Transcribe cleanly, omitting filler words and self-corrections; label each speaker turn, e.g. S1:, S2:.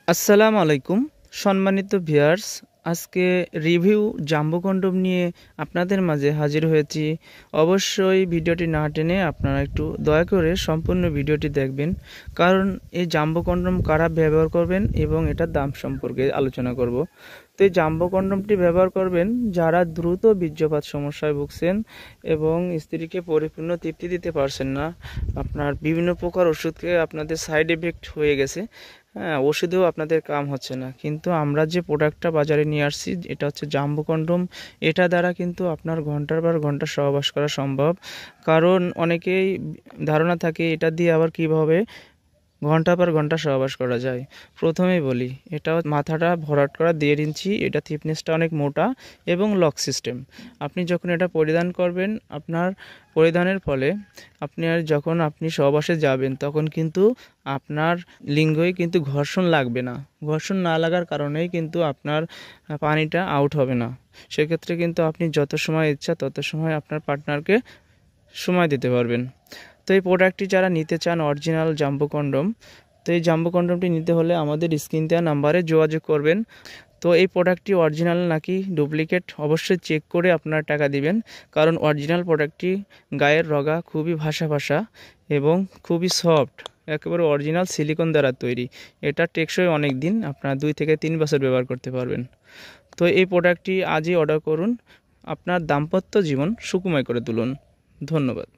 S1: আসসালামু আলাইকুম সম্মানিত ভিউয়ার্স, আজকে রিভিউ জাম্বো কন্ডম নিয়ে আপনাদের মাঝে হাজির হয়েছি। অবশ্যই ভিডিওটি না টেনে আপনারা একটু দয়া করে সম্পূর্ণ ভিডিওটি দেখবেন, কারণ এই জাম্বো কন্ডম কারা ব্যবহার করবেন এবং এটার দাম সম্পর্কে আলোচনা করব। তো এই জাম্বো কন্ডমটি ব্যবহার করবেন যারা দ্রুত বীর্যপাত সমস্যায় ভুগছেন এবং স্ত্রীকে পরিপূর্ণ তৃপ্তি দিতে পারছেন না। আপনার বিভিন্ন প্রকার ওষুধকে আপনাদের সাইড এফেক্ট হয়ে গেছে, হ্যাঁ, ওষুধেও আপনাদের কাম হচ্ছে না, কিন্তু আমরা যে প্রোডাক্টটা বাজারে নিয়ে আসছি এটা হচ্ছে জাম্বো কন্ডম। এটা দ্বারা কিন্তু আপনার ঘন্টার পর ঘন্টা সহবাস করা সম্ভব। কারণ অনেকেই ধারণা থাকে এটা দিয়ে আবার কিভাবে ঘন্টা পর ঘন্টা সহবাস করা যায়। প্রথমেই বলি, এটা মাথাটা ভরাট করা 1.5 ইঞ্চি, এটা থিকনেসটা অনেক মোটা এবং লক সিস্টেম। আপনি যখন এটা পরিধান করবেন, আপনার পরিধানের ফলে যখন আপনি সহবাসে যাবেন তখন কিন্তু আপনার লিঙ্গই কিন্তু ঘর্ষণ লাগবে না। ঘর্ষণ না লাগার কারণেই কিন্তু আপনার পানিটা আউট হবে না। সেক্ষেত্রে কিন্তু আপনি যত সময় ইচ্ছা তত সময় আপনার পার্টনারকে সময় দিতে পারবেন। তো এই প্রোডাক্টটি যারা নিতে চান, অরিজিনাল জাম্বো কন্ডম, তো এই জাম্বো কন্ডমটি নিতে হলে আমাদের স্ক্রিন দেওয়া নাম্বারে যোগাযোগ করবেন। তো এই প্রোডাক্টটি অরিজিনাল নাকি ডুপ্লিকেট অবশ্যই চেক করে আপনারা টাকা দিবেন, কারণ অরিজিনাল প্রোডাক্টটি গায়ের রগা খুবই ভাসা ভাসা এবং খুবই সফট, একেবারে অরিজিনাল সিলিকন দ্বারা তৈরি। এটা টেকসই অনেক দিন, আপনারা 2 থেকে 3 বছর ব্যবহার করতে পারবেন। তো এই প্রোডাক্টটি আজই অর্ডার করুন, আপনার দাম্পত্য জীবন সুখময় করে তুলুন। ধন্যবাদ।